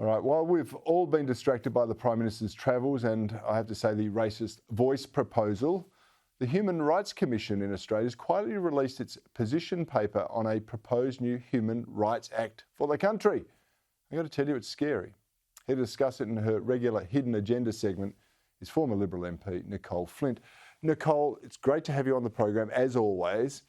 All right, well, we've all been distracted by the Prime Minister's travels and, I have to say, the racist voice proposal. The Human Rights Commission in Australia has quietly released its position paper on a proposed new Human Rights Act for the country. I've got to tell you, it's scary. Here to discuss it in her regular Hidden Agenda segment is former Liberal MP Nicolle Flint. Nicolle, it's great to have you on the program, as always.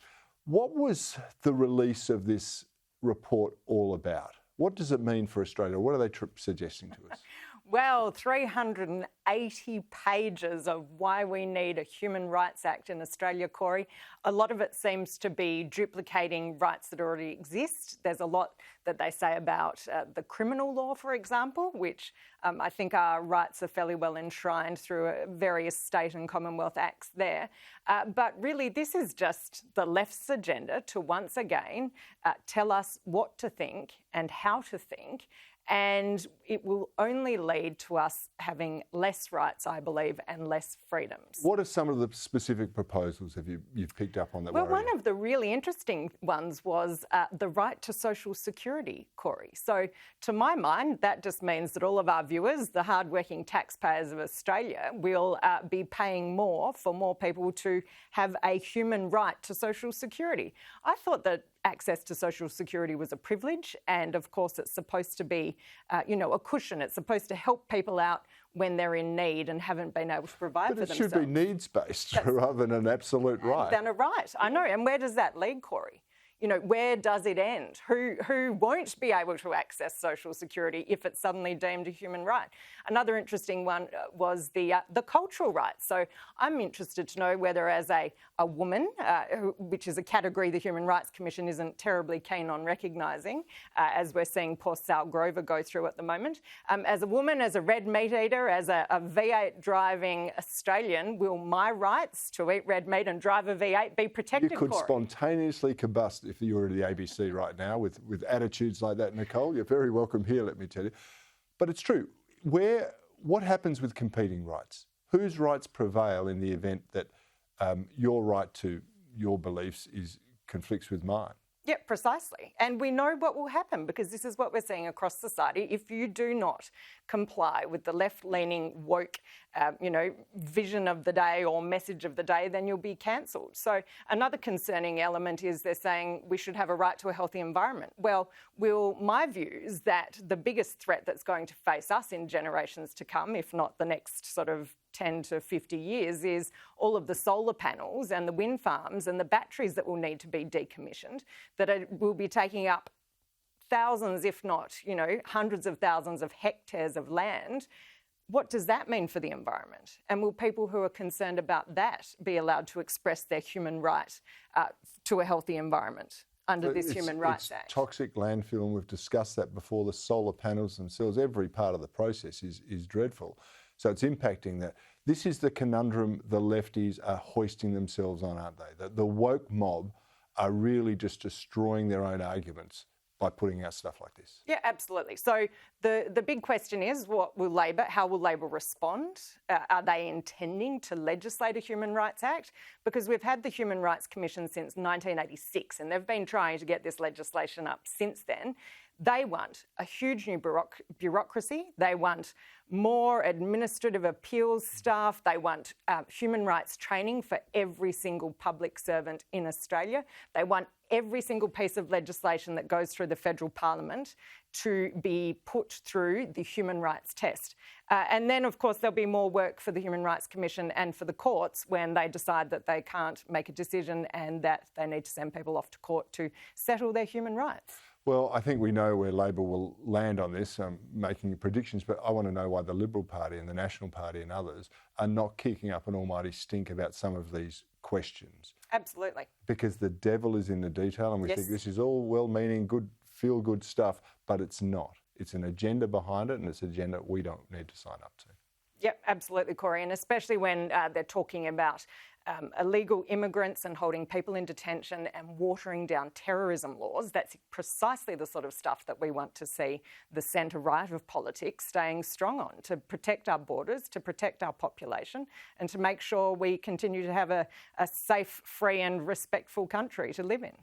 What was the release of this report all about? What does it mean for Australia? What are they suggesting to us? Well, 380 pages of why we need a Human Rights Act in Australia, Cory. A lot of it seems to be duplicating rights that already exist. There's a lot that they say about the criminal law, for example, which I think our rights are fairly well enshrined through various state and Commonwealth acts there. But really, this is just the left's agenda to once again tell us what to think and how to think. And it will only lead to us having less rights, I believe, and less freedoms. What are some of the specific proposals you've picked up on that? Well, one of the really interesting ones was the right to social security, Cory. So to my mind, that just means that all of our viewers, the hardworking taxpayers of Australia, will be paying more for more people to have a human right to social security. I thought that access to social security was a privilege, and of course it's supposed to be, a cushion. It's supposed to help people out when they're in need and haven't been able to provide for themselves. But it should be needs-based rather than an absolute right. Than a right, I know. And where does that lead, Cory? Where does it end? Who won't be able to access social security if it's suddenly deemed a human right? Another interesting one was the cultural rights. So I'm interested to know whether, as a woman, which is a category the Human Rights Commission isn't terribly keen on recognising, as we're seeing poor Sal Grover go through at the moment, as a woman, as a red meat eater, as a V8 driving Australian, will my rights to eat red meat and drive a V8 be protected, You could Cory? spontaneously combust if you were at the ABC right now with attitudes like that, Nicolle. You're very welcome here, let me tell you. But it's true. What happens with competing rights? Whose rights prevail in the event that your right to your beliefs conflicts with mine? Yeah, precisely. And we know what will happen because this is what we're seeing across society. If you do not comply with the left-leaning woke, vision of the day or message of the day, then you'll be cancelled. So another concerning element is they're saying we should have a right to a healthy environment. Well, my view is that the biggest threat that's going to face us in generations to come, if not the next sort of 10 to 50 years, is all of the solar panels and the wind farms and the batteries that will need to be decommissioned, will be taking up thousands, if not, hundreds of thousands of hectares of land. What does that mean for the environment? And will people who are concerned about that be allowed to express their human right to a healthy environment under this Human Rights Act? Toxic landfill, and we've discussed that before. The solar panels themselves, every part of the process is dreadful. So it's impacting that. This is the conundrum the lefties are hoisting themselves on, aren't they? The woke mob are really just destroying their own arguments by putting out stuff like this. Yeah, absolutely. So the big question is, how will Labor respond? Are they intending to legislate a Human Rights Act? Because we've had the Human Rights Commission since 1986 and they've been trying to get this legislation up since then. They want a huge new bureaucracy. They want more administrative appeals staff. They want human rights training for every single public servant in Australia. They want every single piece of legislation that goes through the federal parliament to be put through the human rights test. And then, of course, there'll be more work for the Human Rights Commission and for the courts when they decide that they can't make a decision and that they need to send people off to court to settle their human rights. Well, I think we know where Labor will land on this, making predictions, but I want to know why the Liberal Party and the National Party and others are not kicking up an almighty stink about some of these questions. Absolutely. Because the devil is in the detail, and we think this is all well-meaning, good, feel-good stuff, but it's not. It's an agenda behind it, and it's an agenda we don't need to sign up to. Yep, absolutely, Cory, and especially when they're talking about illegal immigrants and holding people in detention and watering down terrorism laws. That's precisely the sort of stuff that we want to see the centre-right of politics staying strong on, to protect our borders, to protect our population, and to make sure we continue to have a safe, free and respectful country to live in.